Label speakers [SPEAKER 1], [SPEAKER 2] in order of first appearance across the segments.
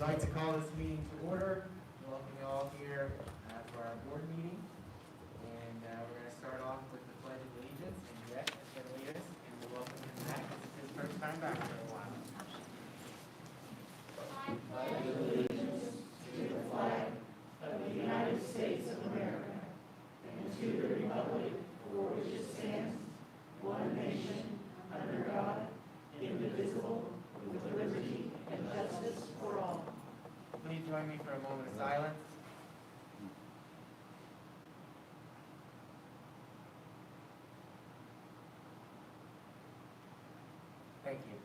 [SPEAKER 1] I'd like to call this meeting to order. Welcome you all here for our board meeting. And we're going to start off with the Pledge of Allegiance. And Jeff is going to lead us, and we'll welcome him back. This is his first time back for a while.
[SPEAKER 2] I pledge allegiance to the flag of the United States of America and to the republic for which it stands, one nation, under God, indivisible, with liberty and justice for all.
[SPEAKER 1] Please join me for a moment of silence. Thank you.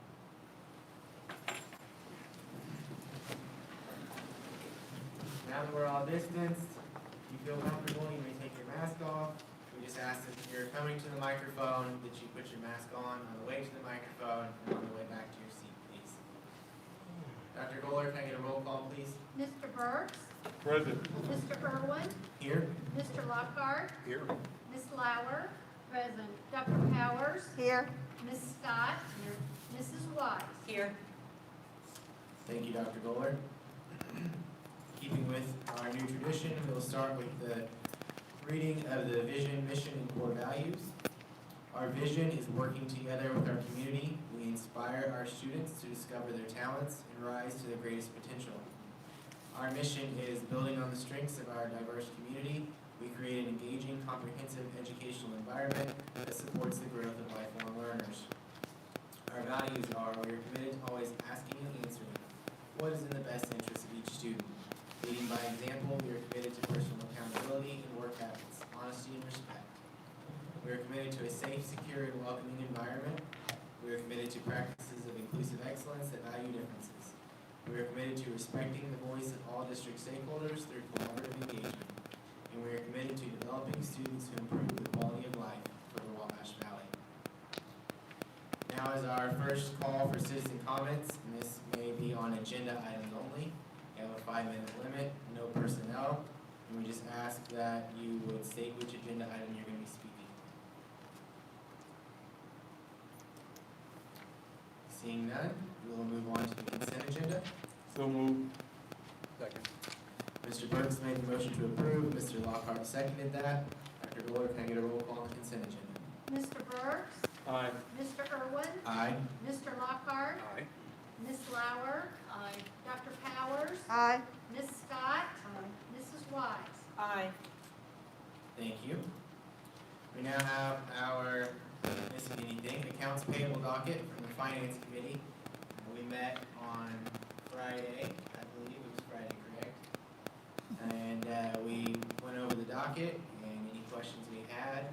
[SPEAKER 1] Now that we're all distanced, if you feel comfortable, you may take your mask off. We just ask that if you're coming to the microphone, that you put your mask on the way to the microphone and on the way back to your seat, please. Dr. Goller, can I get a roll call, please?
[SPEAKER 3] Mr. Burks?
[SPEAKER 4] Present.
[SPEAKER 3] Mr. Irwin?
[SPEAKER 1] Here.
[SPEAKER 3] Mr. Lockhart?
[SPEAKER 4] Here.
[SPEAKER 3] Ms. Lauer? Present. Dr. Powers?
[SPEAKER 5] Here.
[SPEAKER 3] Ms. Scott? Here. Mrs. Wise?
[SPEAKER 5] Here.
[SPEAKER 1] Thank you, Dr. Goller. Keeping with our new tradition, we'll start with the reading of the vision, mission, and core values. Our vision is working together with our community. We inspire our students to discover their talents and rise to their greatest potential. Our mission is building on the strengths of our diverse community. We create an engaging, comprehensive educational environment that supports the growth of lifelong learners. Our values are: we are committed to always asking and answering what is in the best interest of each student. Leading by example, we are committed to personal accountability and work habits, honesty and respect. We are committed to a safe, secure, and welcoming environment. We are committed to practices of inclusive excellence that value differences. We are committed to respecting the voice of all district stakeholders through collaborative engagement. And we are committed to developing students who improve the quality of life for the Wabash Valley. Now is our first call for citizen comments, and this may be on agenda items only. We have a 5-minute limit, no personnel, and we just ask that you would state which agenda item you're going to be speaking. Seeing none, we will move on to the consent agenda.
[SPEAKER 4] So moved. Second.
[SPEAKER 1] Mr. Burks made the motion to approve. Mr. Lockhart seconded that. Dr. Goller, can I get a roll call on the consent agenda?
[SPEAKER 3] Mr. Burks?
[SPEAKER 4] Aye.
[SPEAKER 3] Mr. Irwin?
[SPEAKER 1] Aye.
[SPEAKER 3] Mr. Lockhart?
[SPEAKER 4] Aye.
[SPEAKER 3] Ms. Lauer? Aye. Dr. Powers?
[SPEAKER 5] Aye.
[SPEAKER 3] Ms. Scott? Aye. Mrs. Wise?
[SPEAKER 5] Aye.
[SPEAKER 1] Thank you. We now have our missing anything accounts payable docket from the Finance Committee. We met on Friday, I believe it was Friday, correct? And we went over the docket, and any questions we had,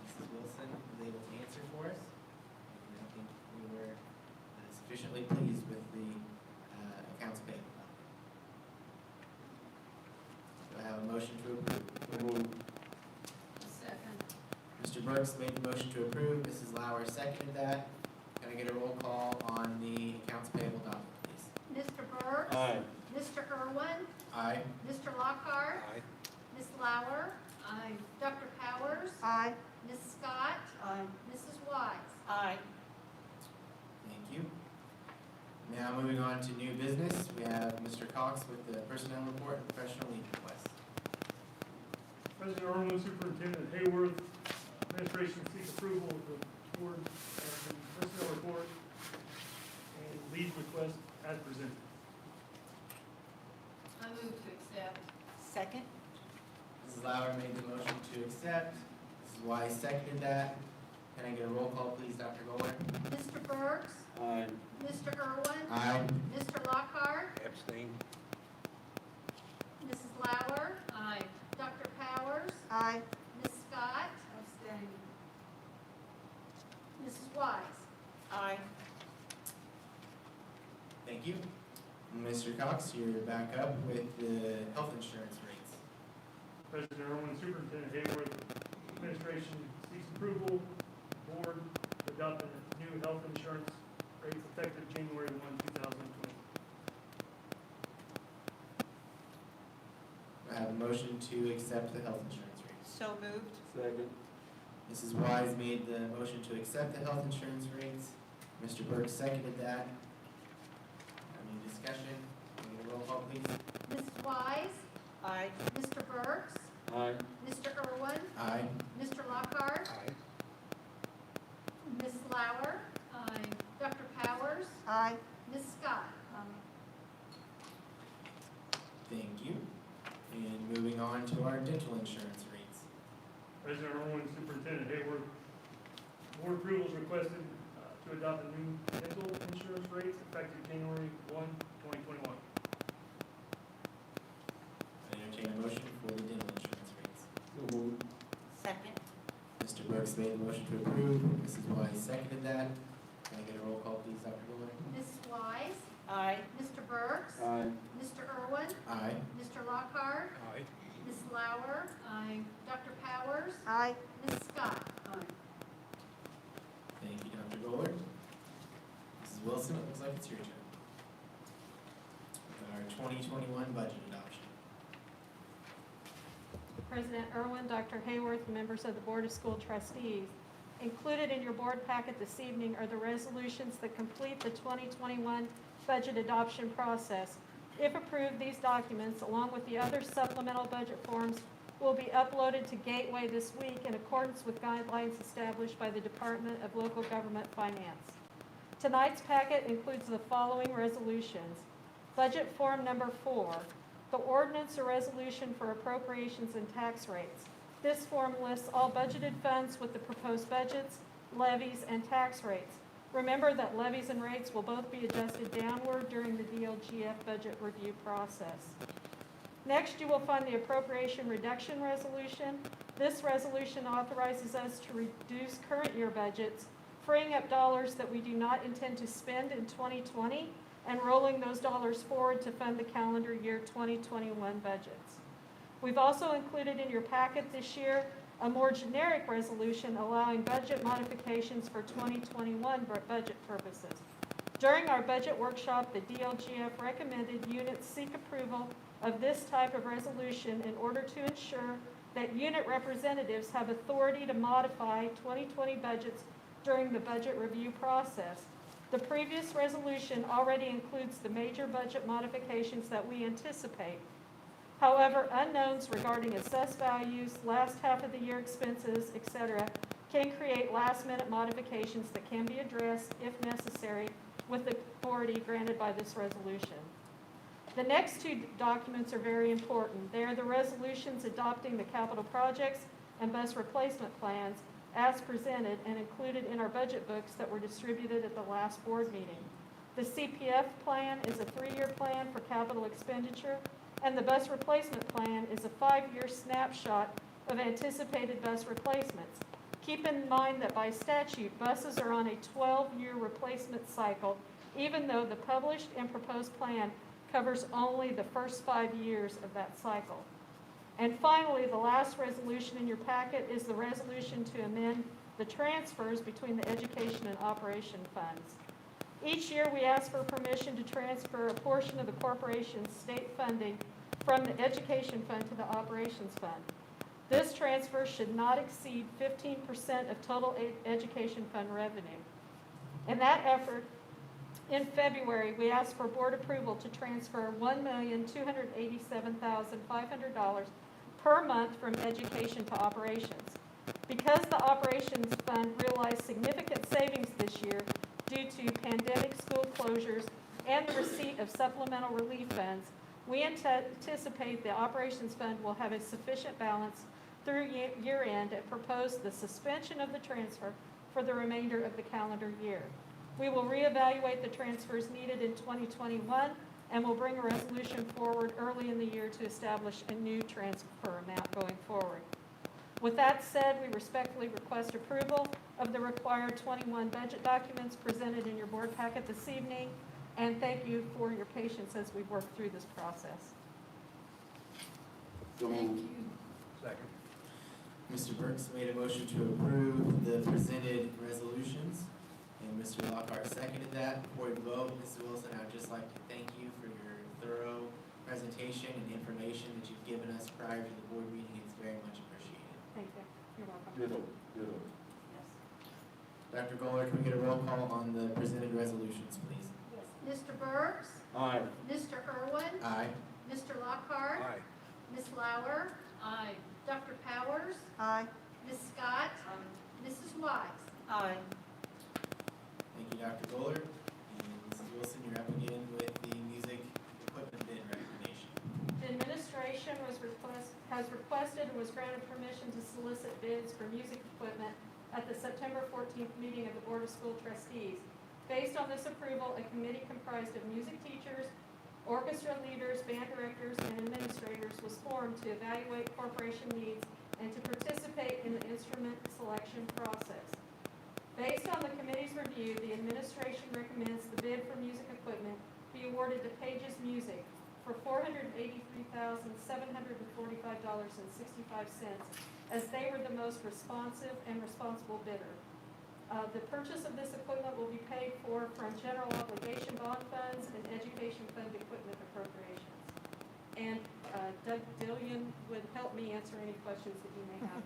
[SPEAKER 1] Mrs. Wilson was able to answer for us. And I think we were sufficiently pleased with the accounts payable docket. Do I have a motion to approve?
[SPEAKER 4] So moved.
[SPEAKER 3] Second.
[SPEAKER 1] Mr. Burks made the motion to approve. Mrs. Lauer seconded that. Can I get a roll call on the accounts payable docket, please?
[SPEAKER 3] Mr. Burks?
[SPEAKER 4] Aye.
[SPEAKER 3] Mr. Irwin?
[SPEAKER 1] Aye.
[SPEAKER 3] Mr. Lockhart?
[SPEAKER 4] Aye.
[SPEAKER 3] Ms. Lauer? Aye. Dr. Powers?
[SPEAKER 5] Aye.
[SPEAKER 3] Ms. Scott?
[SPEAKER 5] Aye.
[SPEAKER 3] Mrs. Wise?
[SPEAKER 5] Aye.
[SPEAKER 1] Thank you. Now moving on to new business, we have Mr. Cox with the personnel report and professional leave request.
[SPEAKER 6] President Irwin, Superintendent Hayworth, administration seeks approval of the board and the personnel report and leave request as presented.
[SPEAKER 3] I move to accept.
[SPEAKER 5] Second?
[SPEAKER 1] Mrs. Lauer made the motion to accept. Mrs. Wise seconded that. Can I get a roll call, please, Dr. Goller?
[SPEAKER 3] Mr. Burks?
[SPEAKER 4] Aye.
[SPEAKER 3] Mr. Irwin?
[SPEAKER 1] Aye.
[SPEAKER 3] Mr. Lockhart?
[SPEAKER 4] Abstain.
[SPEAKER 3] Mrs. Lauer? Aye. Dr. Powers?
[SPEAKER 5] Aye.
[SPEAKER 3] Ms. Scott?
[SPEAKER 5] Abstain.
[SPEAKER 3] Mrs. Wise?
[SPEAKER 5] Aye.
[SPEAKER 1] Thank you. Mr. Cox, you're back up with the health insurance rates.
[SPEAKER 6] President Irwin, Superintendent Hayworth, administration seeks approval, board to adopt the new health insurance rates effective January 1, 2020.
[SPEAKER 1] I have a motion to accept the health insurance rates.
[SPEAKER 5] So moved.
[SPEAKER 4] Second.
[SPEAKER 1] Mrs. Wise made the motion to accept the health insurance rates. Mr. Burke seconded that. Any discussion? Can we get a roll call, please.
[SPEAKER 3] Mrs. Wise?
[SPEAKER 2] Aye.
[SPEAKER 3] Mr. Burks?
[SPEAKER 4] Aye.
[SPEAKER 3] Mr. Irwin?
[SPEAKER 1] Aye.
[SPEAKER 3] Mr. Lockhart?
[SPEAKER 4] Aye.
[SPEAKER 3] Ms. Lauer? Aye. Dr. Powers?
[SPEAKER 2] Aye.
[SPEAKER 3] Ms. Scott?
[SPEAKER 1] Thank you. And moving on to our dental insurance rates.
[SPEAKER 6] President Irwin, Superintendent Hayward, board approval is requested to adopt the new dental insurance rates effective January 1, 2021.
[SPEAKER 1] I entertain a motion for the dental insurance rates.
[SPEAKER 4] So moved.
[SPEAKER 2] Second.
[SPEAKER 1] Mr. Burks made the motion to approve. Mrs. Wise seconded that. Can I get a roll call, please, Dr. Golden?
[SPEAKER 3] Mrs. Wise?
[SPEAKER 2] Aye.
[SPEAKER 3] Mr. Burks?
[SPEAKER 4] Aye.
[SPEAKER 3] Mr. Irwin?
[SPEAKER 1] Aye.
[SPEAKER 3] Mr. Lockhart?
[SPEAKER 4] Aye.
[SPEAKER 3] Ms. Lauer? Aye. Dr. Powers?
[SPEAKER 2] Aye.
[SPEAKER 3] Ms. Scott?
[SPEAKER 1] Thank you, Dr. Goller. Mrs. Wilson, it looks like it's your turn. With our 2021 budget adoption.
[SPEAKER 5] President Irwin, Dr. Hayworth, members of the Board of School Trustees. Included in your board packet this evening are the resolutions that complete the 2021 budget adoption process. If approved, these documents, along with the other supplemental budget forms, will be uploaded to Gateway this week in accordance with guidelines established by the Department of Local Government Finance. Tonight's packet includes the following resolutions. Budget Form Number 4, the ordinance or resolution for appropriations and tax rates. This form lists all budgeted funds with the proposed budgets, levies, and tax rates. Remember that levies and rates will both be adjusted downward during the DLGF budget review process. Next, you will find the appropriation reduction resolution. This resolution authorizes us to reduce current year budgets, freeing up dollars that we do not intend to spend in 2020 and rolling those dollars forward to fund the calendar year 2021 budgets. We've also included in your packet this year a more generic resolution allowing budget modifications for 2021 budget purposes. During our budget workshop, the DLGF recommended units seek approval of this type of resolution in order to ensure that unit representatives have authority to modify 2020 budgets during the budget review process. The previous resolution already includes the major budget modifications that we anticipate. However, unknowns regarding assessed values, last half of the year expenses, etc., can create last-minute modifications that can be addressed, if necessary, with the authority granted by this resolution. The next two documents are very important. They are the resolutions adopting the capital projects and bus replacement plans as presented and included in our budget books that were distributed at the last board meeting. The CPF plan is a 3-year plan for capital expenditure, and the bus replacement plan is a 5-year snapshot of anticipated bus replacements. Keep in mind that by statute, buses are on a 12-year replacement cycle, even though the published and proposed plan covers only the first 5 years of that cycle. And finally, the last resolution in your packet is the resolution to amend the transfers between the education and operation funds. Each year, we ask for permission to transfer a portion of the corporation's state funding from the education fund to the operations fund. This transfer should not exceed 15% of total education fund revenue. In that effort, in February, we asked for board approval to transfer $1,287,500 per month from education to operations. Because the operations fund realized significant savings this year due to pandemic school closures and the receipt of supplemental relief funds, we anticipate the operations fund will have a sufficient balance through year end and propose the suspension of the transfer for the remainder of the calendar year. We will reevaluate the transfers needed in 2021 and will bring a resolution forward early in the year to establish a new transfer amount going forward. With that said, we respectfully request approval of the required 21 budget documents presented in your board packet this evening, and thank you for your patience as we work through this process.
[SPEAKER 4] So moved. Second.
[SPEAKER 1] Mr. Burks made a motion to approve the presented resolutions, and Mr. Lockhart seconded that. Before we vote, Mrs. Wilson, I would just like to thank you for your thorough presentation and information that you've given us prior to the board meeting. It's very much appreciated.
[SPEAKER 5] Thank you. You're welcome.
[SPEAKER 4] Ditto. Ditto.
[SPEAKER 5] Yes.
[SPEAKER 1] Dr. Goller, can we get a roll call on the presented resolutions, please?
[SPEAKER 3] Mr. Burks?
[SPEAKER 4] Aye.
[SPEAKER 3] Mr. Irwin?
[SPEAKER 1] Aye.
[SPEAKER 3] Lockhart.
[SPEAKER 4] Aye.
[SPEAKER 3] Ms. Lauer. Aye. Dr. Powers.
[SPEAKER 2] Aye.
[SPEAKER 3] Ms. Scott. Mrs. Wise.
[SPEAKER 2] Aye.
[SPEAKER 1] Thank you, Dr. Goller. And Mrs. Wilson, you're up again with the music equipment bid recommendation.
[SPEAKER 5] The administration has requested and was granted permission to solicit bids for music equipment at the September 14th meeting of the Board of School Trustees. Based on this approval, a committee comprised of music teachers, orchestra leaders, band directors, and administrators was formed to evaluate corporation needs and to participate in the instrument selection process. Based on the committee's review, the administration recommends the bid for music equipment be awarded to Pages Music for $483,745.65, as they were the most responsive and responsible bidder. The purchase of this equipment will be paid for from general obligation bond funds and education fund equipment appropriations. And Doug Dillion would help me answer any questions that you may have.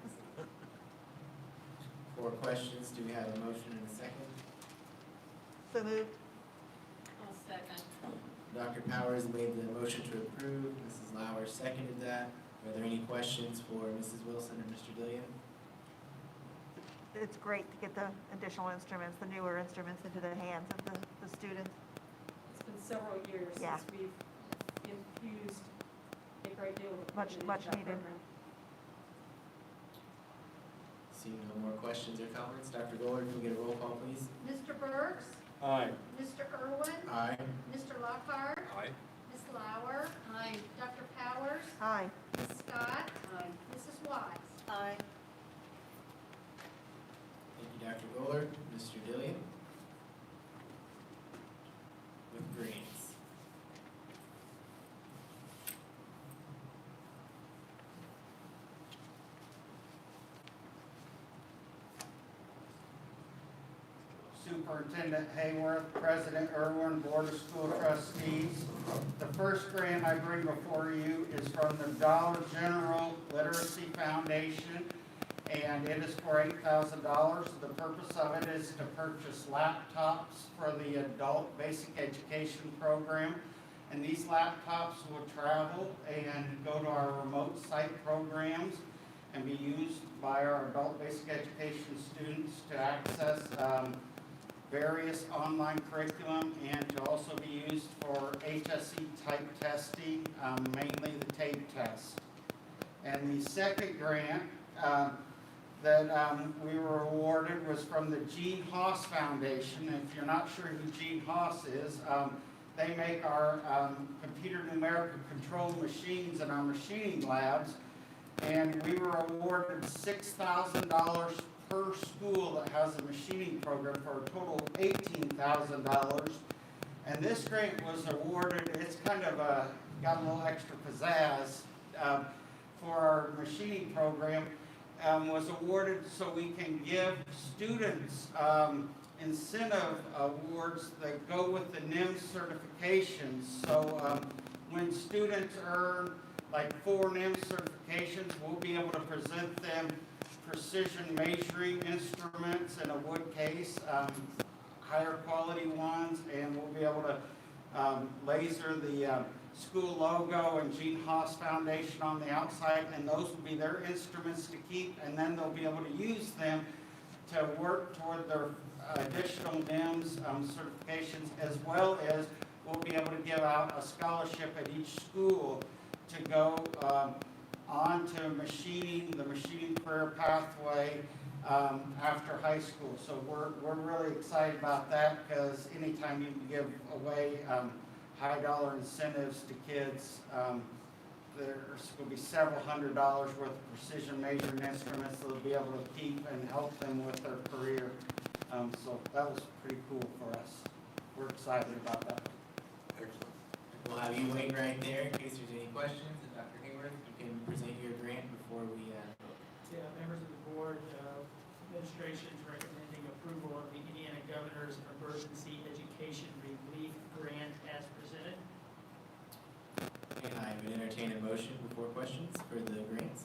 [SPEAKER 1] 4 questions. Do we have a motion and a second?
[SPEAKER 2] So moved.
[SPEAKER 3] I'll second.
[SPEAKER 1] Dr. Powers made the motion to approve. Mrs. Lauer seconded that. Are there any questions for Mrs. Wilson or Mr. Dillion?
[SPEAKER 2] It's great to get the additional instruments, the newer instruments into the hands of the students.
[SPEAKER 5] It's been several years
[SPEAKER 2] Yeah.
[SPEAKER 5] since we've infused a great deal of
[SPEAKER 2] Much-
[SPEAKER 5] equipment
[SPEAKER 2] much
[SPEAKER 5] into that
[SPEAKER 2] needed.
[SPEAKER 5] program.
[SPEAKER 1] Seeing no more questions or comments, Dr. Goller, can we get a roll call, please?
[SPEAKER 3] Mr. Burks.
[SPEAKER 4] Aye.
[SPEAKER 3] Mr. Irwin.
[SPEAKER 1] Aye.
[SPEAKER 3] Mr. Lockhart.
[SPEAKER 4] Aye.
[SPEAKER 3] Ms. Lauer. Aye. Dr. Powers.
[SPEAKER 2] Aye.
[SPEAKER 3] Ms. Scott. Aye. Mrs. Wise.
[SPEAKER 2] Aye.
[SPEAKER 1] Thank you, Dr. Goller. Mr. Dillion? With grants.
[SPEAKER 7] Superintendent Hayworth, President Irwin, Board of School Trustees. The first grant I bring before you is from the Dollar General Literacy Foundation, and it is for $8,000. The purpose of it is to purchase laptops for the adult basic education program. And these laptops will travel and go to our remote site programs and be used by our adult basic education students to access various online curriculum and to also be used for HSE type testing, mainly the tape test. And the second grant that we were awarded was from the Gene Haas Foundation. If you're not sure who Gene Haas is, they make our computer numerical control machines in our machining labs. And we were awarded $6,000 per school that has a machining program for a total of $18,000. And this grant was awarded, it's kind of got a little extra pizzazz for our machining program, was awarded so we can give students incentive awards that go with the NIMS certifications. So when students earn like 4 NIMS certifications, we'll be able to present them precision measuring instruments in a wood case, higher quality ones, and we'll be able to laser the school logo and Gene Haas Foundation on the outside, and those will be their instruments to keep, and then they'll be able to use them to work toward their additional NIMS certifications, as well as we'll be able to give out a scholarship at each school to go on to machining, the machining career pathway after high school. So we're really excited about that, because anytime you can give away high dollar incentives to kids, there's going to be several $100s worth of precision measuring instruments that they'll be able to keep and help them with their career. So that was pretty cool for us. We're excited about that.
[SPEAKER 4] Excellent.
[SPEAKER 1] We'll have you wait right there in case there's any questions. And Dr. Hayworth, you can present your grant before we vote.
[SPEAKER 8] Yeah, members of the board, administration is recommending approval of the Indiana Governor's Emergency Education Relief Grant as presented.
[SPEAKER 1] And I would entertain a motion before questions for the grants.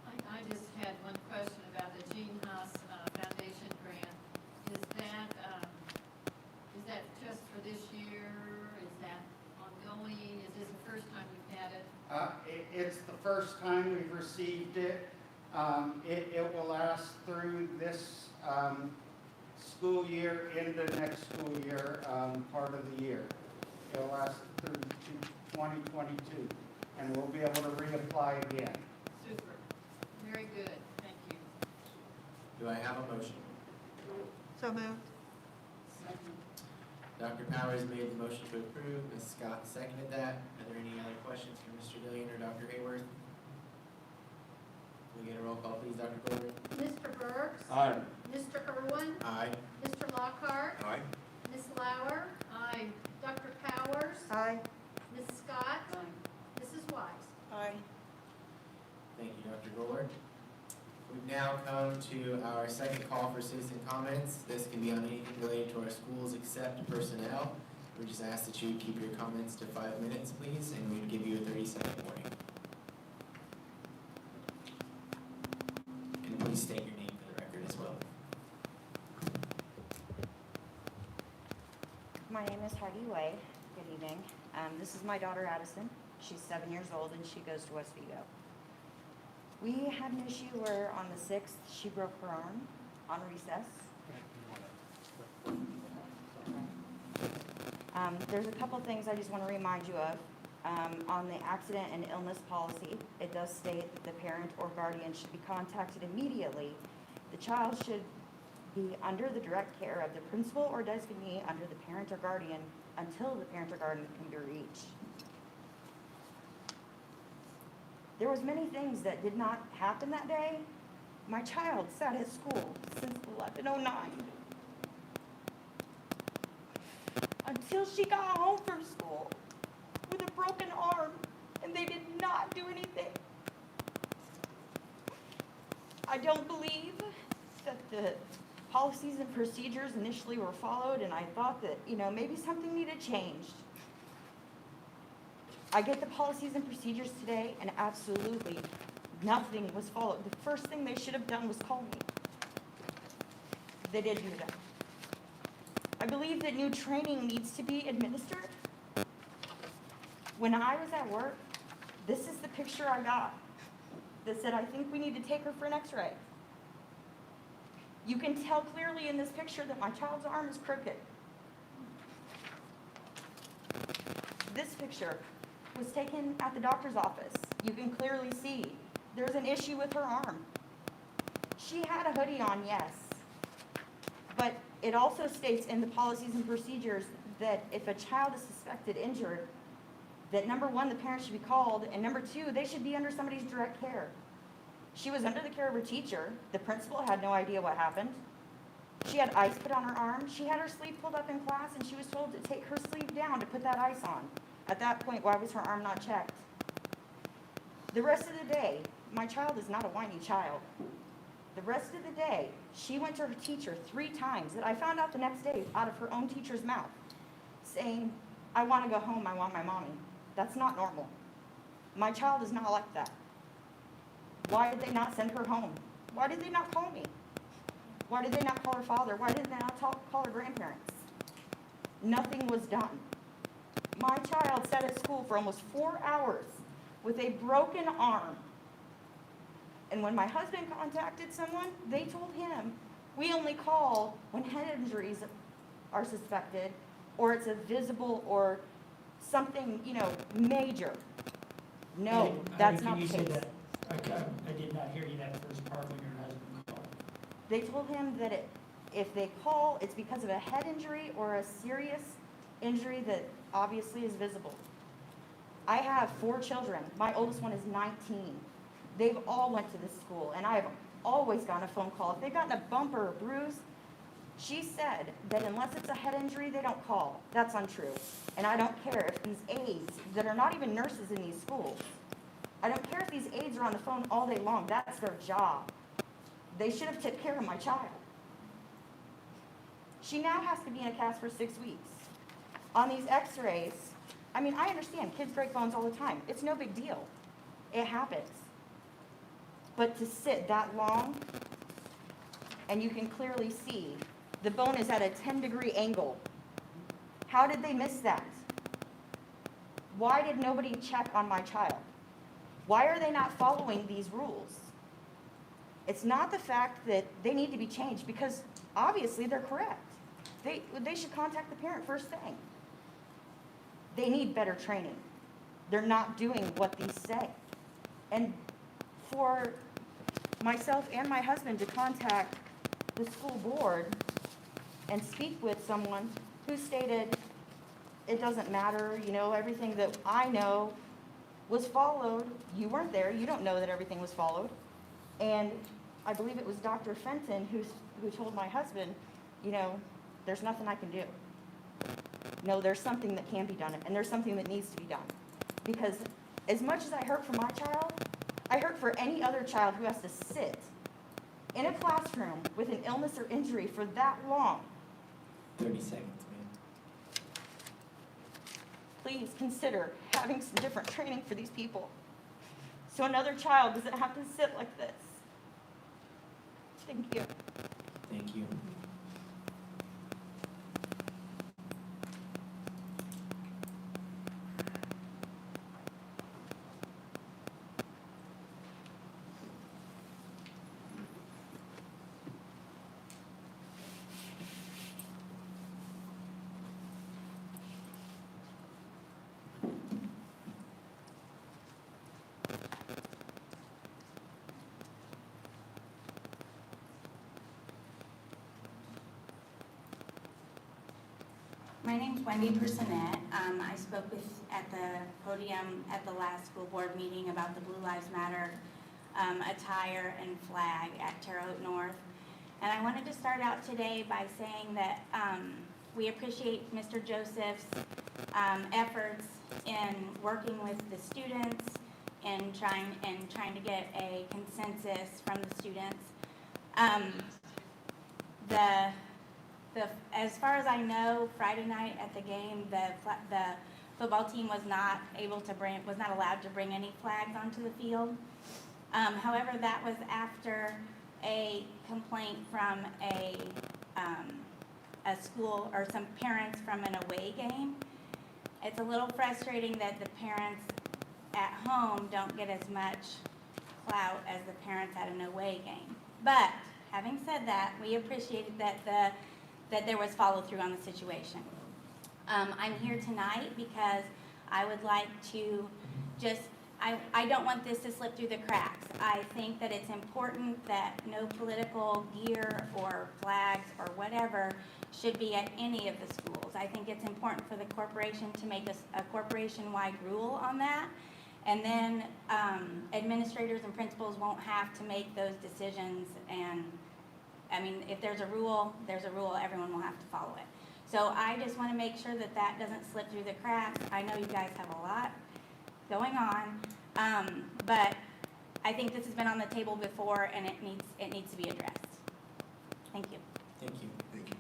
[SPEAKER 9] I just had one question about the Gene Haas Foundation grant. Is that just for this year? Is that ongoing? Is this the first time you've had
[SPEAKER 7] is the first time we've received it. It will last through this school year into next school year, part of the year. It'll last through to 2022, and we'll be able to reapply again.
[SPEAKER 9] Super. Very good. Thank you.
[SPEAKER 1] Do I have a motion?
[SPEAKER 5] So moved.
[SPEAKER 1] Dr. Powers made the motion to approve, Ms. Scott seconded that. Are there any other questions for Mr. Dillion or Dr. Hayworth? Can we get a roll call, please, Dr. Goldberg?
[SPEAKER 3] Mr. Burks?
[SPEAKER 4] Aye.
[SPEAKER 3] Mr. Irwin?
[SPEAKER 1] Aye.
[SPEAKER 3] Mr. Lockhart?
[SPEAKER 4] Aye.
[SPEAKER 3] Ms. Lauer?
[SPEAKER 9] Aye.
[SPEAKER 3] Dr. Powers?
[SPEAKER 5] Aye.
[SPEAKER 3] Ms. Scott? Mrs. Wise?
[SPEAKER 5] Aye.
[SPEAKER 1] Thank you, Dr. Goldberg. We've now come to our second call for citizen comments. This can be on anything related to our schools except personnel. We just ask that you keep your comments to 5 minutes, please, and we'd give you a 30-second warning. And please state your name for the record as well.
[SPEAKER 10] My name is Heidi Way. Good evening. This is my daughter Addison. She's 7 years old and she goes to West Vigo. We had an issue where on the 6th she broke her arm on recess. There's a couple things I just want to remind you of. On the accident and illness policy, it does state that the parent or guardian should be contacted immediately. The child should be under the direct care of the principal or designee under the parent or guardian until the parent or guardian can be reached. There was many things that did not happen that day. My child sat at school since 11:09 until she got home from school with a broken arm, and they did not do anything. I don't believe that the policies and procedures initially were followed, and I thought that, maybe something needed changed. I get the policies and procedures today, and absolutely nothing was followed. The first thing they should have done was call me. They didn't do that. I believe that new training needs to be administered. When I was at work, this is the picture I got that said, I think we need to take her for an x-ray. You can tell clearly in this picture that my child's arm is crooked. This picture was taken at the doctor's office. You can clearly see there's an issue with her arm. She had a hoodie on, yes, but it also states in the policies and procedures that if a child is suspected injured, that number one, the parent should be called, and number two, they should be under somebody's direct care. She was under the care of her teacher. The principal had no idea what happened. She had ice put on her arm. She had her sleeve pulled up in class, and she was told to take her sleeve down to put that ice on. At that point, why was her arm not checked? The rest of the day, my child is not a whiny child. The rest of the day, she went to her teacher 3 times that I found out the next day out of her own teacher's mouth, saying, I want to go home, I want my mommy. That's not normal. My child is not like that. Why did they not send her home? Why did they not call me? Why did they not call her father? Why did they not call her grandparents? Nothing was done. My child sat at school for almost 4 hours with a broken arm. And when my husband contacted someone, they told him, we only call when head injuries are suspected, or it's a visible or something, major. No, that's not the case.
[SPEAKER 8] I did not hear you that first part when your husband called.
[SPEAKER 10] They told him that if they call, it's because of a head injury or a serious injury that obviously is visible. I have 4 children. My oldest one is 19. They've all went to this school, and I have always gotten a phone call. If they've gotten a bump or a bruise, she said that unless it's a head injury, they don't call. That's untrue. And I don't care if these aides that are not even nurses in these schools, I don't care if these aides are on the phone all day long. That's their job. They should have taken care of my child. She now has to be in a cast for 6 weeks. On these x-rays, I understand kids break bones all the time. It's no big deal. It happens. But to sit that long, and you can clearly see the bone is at a 10-degree angle. How did they miss that? Why did nobody check on my child? Why are they not following these rules? It's not the fact that they need to be changed, because obviously they're correct. They should contact the parent first thing. They need better training. They're not doing what these say. And for myself and my husband to contact the school board and speak with someone who stated, it doesn't matter, you know, everything that I know was followed. You weren't there, you don't know that everything was followed. And I believe it was Dr. Fenton who told my husband, you know, there's nothing I can do. No, there's something that can be done, and there's something that needs to be done. Because as much as I hurt for my child, I hurt for any other child who has to sit in a classroom with an illness or injury for that long.
[SPEAKER 1] 30 seconds, man.
[SPEAKER 10] Please consider having some different training for these people, so another child doesn't have to sit like this. Thank you.
[SPEAKER 1] Thank you.
[SPEAKER 2] My name's Wendy Personette. I spoke at the podium at the last school board meeting about the Blue Lives Matter attire and flag at Terre Haute North. And I wanted to start out today by saying that we appreciate Mr. Joseph's efforts in working with the students and trying to get a consensus from the students. As far as I know, Friday night at the game, the football team was not allowed to bring any flags onto the field. However, that was after a complaint from a school or some parents from an away game. It's a little frustrating that the parents at home don't get as much clout as the parents at an away game. But having said that, we appreciated that there was follow through on the situation. I'm here tonight because I would like to I don't want this to slip through the cracks. I think that it's important that no political gear or flags or whatever should be at any of the schools. I think it's important for the corporation to make a corporation-wide rule on that. And then administrators and principals won't have to make those decisions. And I mean, if there's a rule, everyone will have to follow it. So I just want to make sure that that doesn't slip through the cracks. I know you guys have a lot going on, but I think this has been on the table before, and it needs to be addressed. Thank you.
[SPEAKER 1] Thank you.
[SPEAKER 4] Thank you.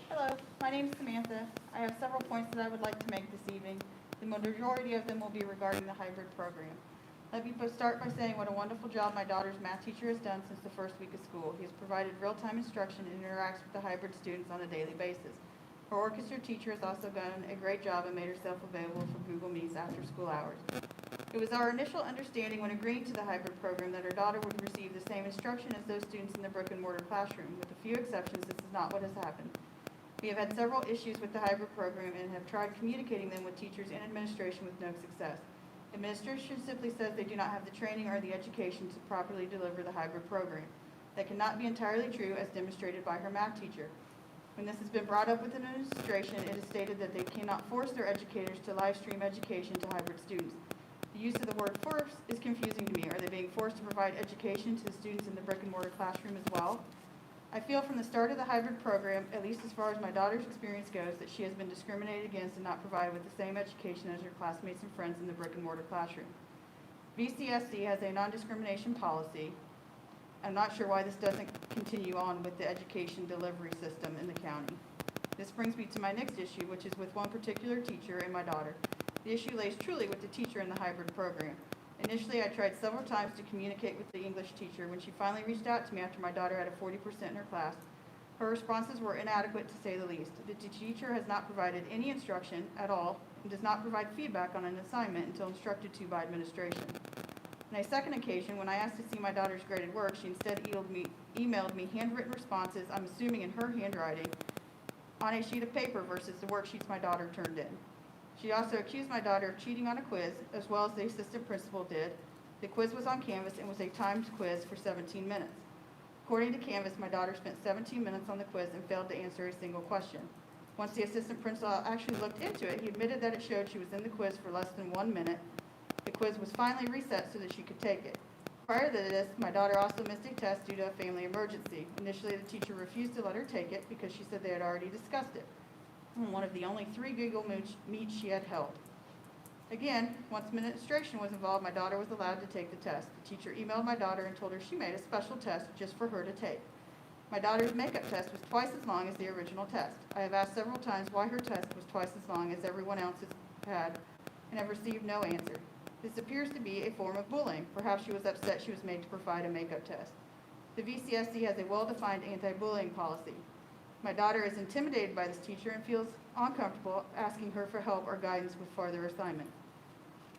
[SPEAKER 11] Hello, my name is Samantha. I have several points that I would like to make this evening. The majority of them will be regarding the hybrid program. Let me start by saying what a wonderful job my daughter's math teacher has done since the first week of school. He has provided real-time instruction and interacts with the hybrid students on a daily basis. Her orchestra teacher has also done a great job and made herself available for Google Meets after school hours. It was our initial understanding when agreeing to the hybrid program that her daughter would receive the same instruction as those students in the brick-and-mortar classroom. With a few exceptions, this is not what has happened. We have had several issues with the hybrid program and have tried communicating them with teachers and administration with no success. Administration simply says they do not have the training or the education to properly deliver the hybrid program. That cannot be entirely true, as demonstrated by her math teacher. When this has been brought up with administration, it is stated that they cannot force their educators to live stream education to hybrid students. The use of the word force is confusing to me. Are they being forced to provide education to the students in the brick-and-mortar classroom as well? I feel from the start of the hybrid program, at least as far as my daughter's experience goes, that she has been discriminated against and not provided with the same education as her classmates and friends in the brick-and-mortar classroom. VCSC has a non-discrimination policy. I'm not sure why this doesn't continue on with the education delivery system in the county. This brings me to my next issue, which is with one particular teacher and my daughter. The issue lays truly with the teacher in the hybrid program. Initially, I tried several times to communicate with the English teacher. When she finally reached out to me after my daughter had a 40% in her class, her responses were inadequate to say the least. The teacher has not provided any instruction at all and does not provide feedback on an assignment until instructed to by administration. On a second occasion, when I asked to see my daughter's graded work, she instead emailed me handwritten responses, I'm assuming in her handwriting, on a sheet of paper versus the worksheets my daughter turned in. She also accused my daughter of cheating on a quiz, as well as the assistant principal did. The quiz was on Canvas and was a timed quiz for 17 minutes. According to Canvas, my daughter spent 17 minutes on the quiz and failed to answer a single question. Once the assistant principal actually looked into it, he admitted that it showed she was in the quiz for less than 1 minute. The quiz was finally reset so that she could take it. Prior to this, my daughter also missed a test due to a family emergency. Initially, the teacher refused to let her take it because she said they had already discussed it. One of the only 3 Google Meets she had held. Again, once administration was involved, my daughter was allowed to take the test. The teacher emailed my daughter and told her she made a special test just for her to take. My daughter's makeup test was twice as long as the original test. I have asked several times why her test was twice as long as everyone else's had and have received no answer. This appears to be a form of bullying. Perhaps she was upset she was made to provide a makeup test. The VCSC has a well-defined anti-bullying policy. My daughter is intimidated by this teacher and feels uncomfortable asking her for help or guidance with further assignment.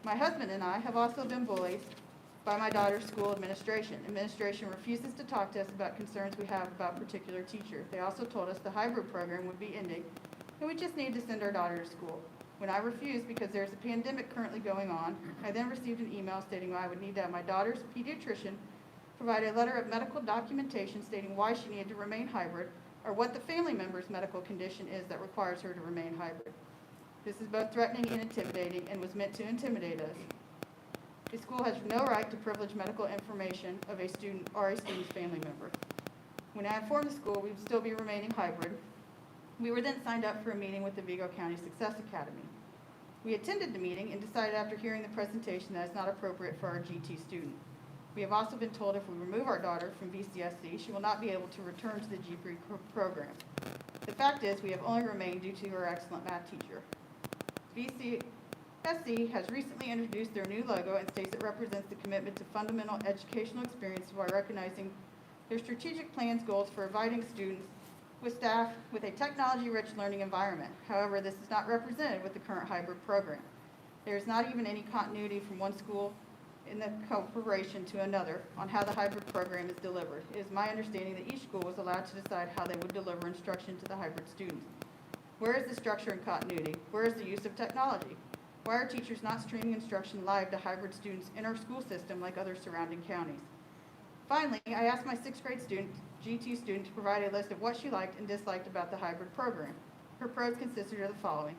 [SPEAKER 11] My husband and I have also been bullied by my daughter's school administration. Administration refuses to talk to us about concerns we have about particular teacher. They also told us the hybrid program would be ending and we just need to send our daughter to school. When I refused because there's a pandemic currently going on, I then received an email stating I would need to have my daughter's pediatrician provide a letter of medical documentation stating why she needed to remain hybrid or what the family member's medical condition is that requires her to remain hybrid. This is both threatening and intimidating and was meant to intimidate us. A school has no right to privilege medical information of a student or a student's family member. When I informed the school we would still be remaining hybrid, we were then signed up for a meeting with the Vigo County Success Academy. We attended the meeting and decided after hearing the presentation that it's not appropriate for our GT student. We have also been told if we remove our daughter from VCSC, she will not be able to return to the GP program. The fact is, we have only remained due to her excellent math teacher. VCSC has recently introduced their new logo and states it represents the commitment to fundamental educational experience while recognizing their strategic plans goals for providing students with staff with a technology-rich learning environment. However, this is not represented with the current hybrid program. There is not even any continuity from one school in the corporation to another on how the hybrid program is delivered. It is my understanding that each school was allowed to decide how they would deliver instruction to the hybrid students. Where is the structure and continuity? Where is the use of technology? Why are teachers not streaming instruction live to hybrid students in our school system like other surrounding counties? Finally, I asked my 6th grade student, GT student, to provide a list of what she liked and disliked about the hybrid program. Her pros consisted of the following: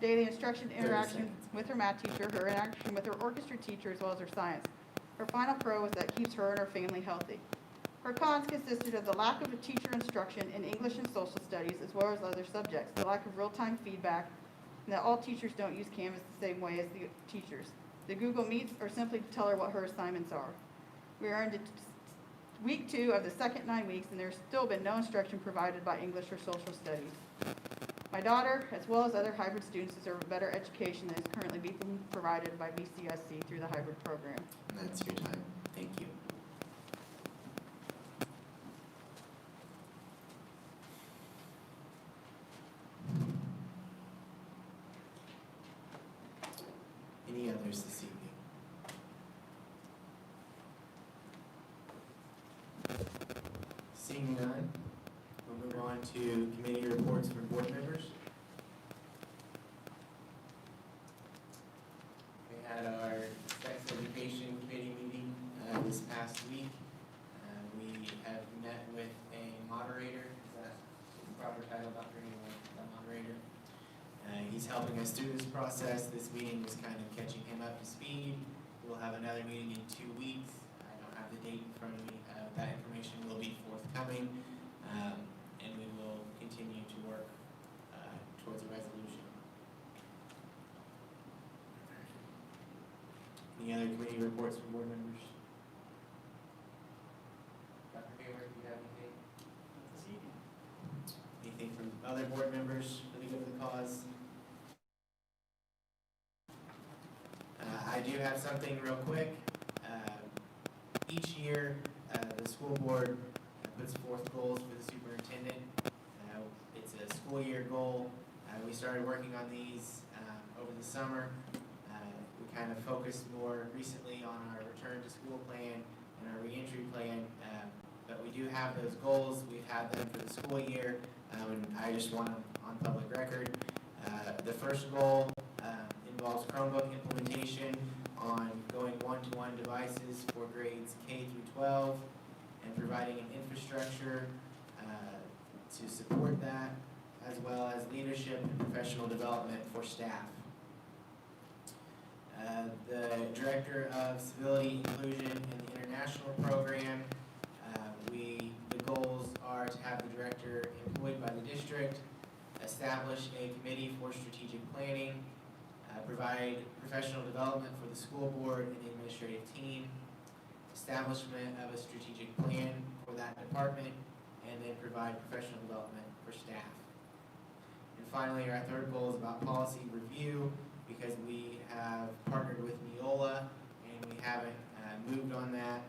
[SPEAKER 11] daily instruction interaction with her math teacher, her interaction with her orchestra teacher, as well as her science. Her final pro was that it keeps her and her family healthy. Her cons consisted of the lack of a teacher instruction in English and social studies, as well as other subjects, the lack of real-time feedback, and that all teachers don't use Canvas the same way as the teachers. The Google Meets are simply to tell her what her assignments are. We are into week 2 of the second 9 weeks, and there's still been no instruction provided by English or social studies. My daughter, as well as other hybrid students, deserve a better education than is currently being provided by VCSC through the hybrid program.
[SPEAKER 1] And that's your time. Thank you. Any others this evening? Seeing none, we'll move on to committee reports from board members. We had our sex education committee meeting this past week. We have met with a moderator. Is that the proper title, Dr. Hayward, the moderator? He's helping us through this process. This meeting was kind of catching him up to speed. We'll have another meeting in 2 weeks. I don't have the date in front of me. That information will be forthcoming, and we will continue to work towards a resolution. Any other committee reports from board members? Dr. Hayward, do you have anything?
[SPEAKER 8] This evening.
[SPEAKER 1] Anything from, other board members for the good of the cause? I do have something real quick. Each year, the school board puts forth goals for the superintendent. It's a school year goal. We started working on these over the summer. We kind of focused more recently on our return to school plan and our reentry plan, but we do have those goals. We've had them for the school year, and I just want them on public record. The first goal involves Chromebook implementation on going one-to-one devices for grades K through 12 and providing an infrastructure to support that, as well as leadership and professional development for staff. The Director of Civility, Inclusion, and the International Program, the goals are to have the director employed by the district, establish a committee for strategic planning, provide professional development for the school board and the administrative team, establishment of a strategic plan for that department, and then provide professional development for staff. And finally, our third goal is about policy review, because we have partnered with Neola and we haven't moved on that.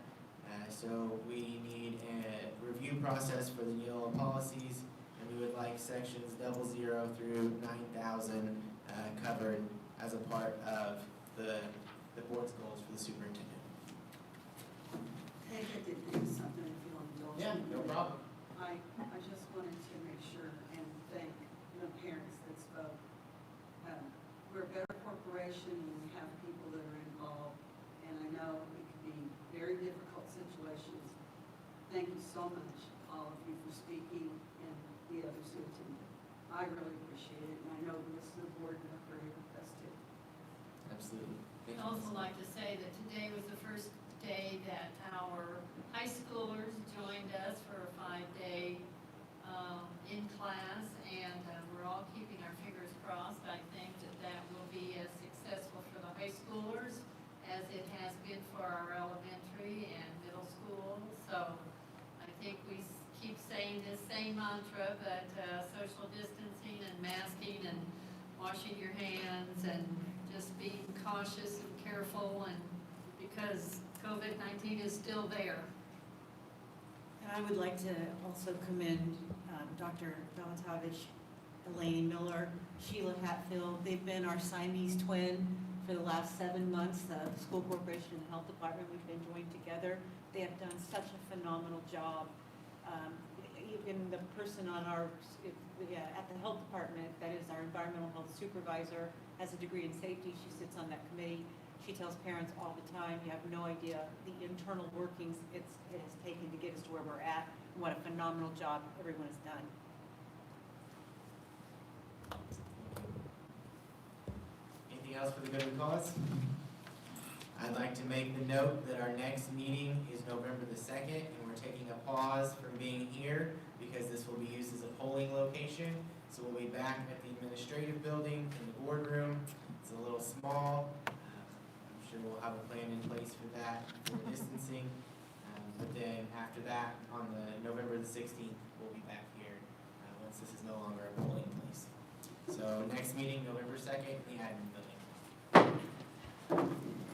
[SPEAKER 1] So we need a review process for the Neola policies, and we would like sections 00 through 9000 covered as a part of the board's goals for the superintendent.
[SPEAKER 2] Hey, I did think of something, if you'll indulge me.
[SPEAKER 1] Yeah, no problem.
[SPEAKER 2] I just wanted to make sure and thank the parents that spoke. We're a better corporation when we have people that are involved, and I know it can be very difficult situations. Thank you so much, all of you, for speaking, and the others who attended. I really appreciate it, and I know the rest of the board and the career does too.
[SPEAKER 1] Absolutely. Thank
[SPEAKER 9] I'd
[SPEAKER 1] you.
[SPEAKER 9] also like to say that today was the first day that our high schoolers joined us for a 5-day in class, and we're all keeping our fingers crossed. I think that will be as successful for the high schoolers as it has been for our elementary and middle school. So I think we keep saying this same mantra, but social distancing and masking and washing your hands and just being cautious and careful, and because COVID-19 is still there.
[SPEAKER 12] And I would like to also commend Dr. Valentovich, Elaine Miller, Sheila Hatfield. They've been our Siamese twin for the last 7 months. The school corporation and the health department, we've been joined together. They have done such a phenomenal job. Even the person on our, at the health department, that is our environmental health supervisor, has a degree in safety. She sits on that committee. She tells parents all the time, you have no idea the internal workings it has taken to get us to where we're at, and what a phenomenal job everyone has done.
[SPEAKER 1] Anything else for the good of the cause? I'd like to make the note that our next meeting is November the 2nd, and we're taking a pause from being here because this will be used as a polling location. So we'll be back at the administrative building in the boardroom. It's a little small. I'm sure we'll have a plan in place for that, for the distancing. But then after that, on the November the 16th, we'll be back here once this is no longer a polling place. So next meeting, November 2nd, in the admin building.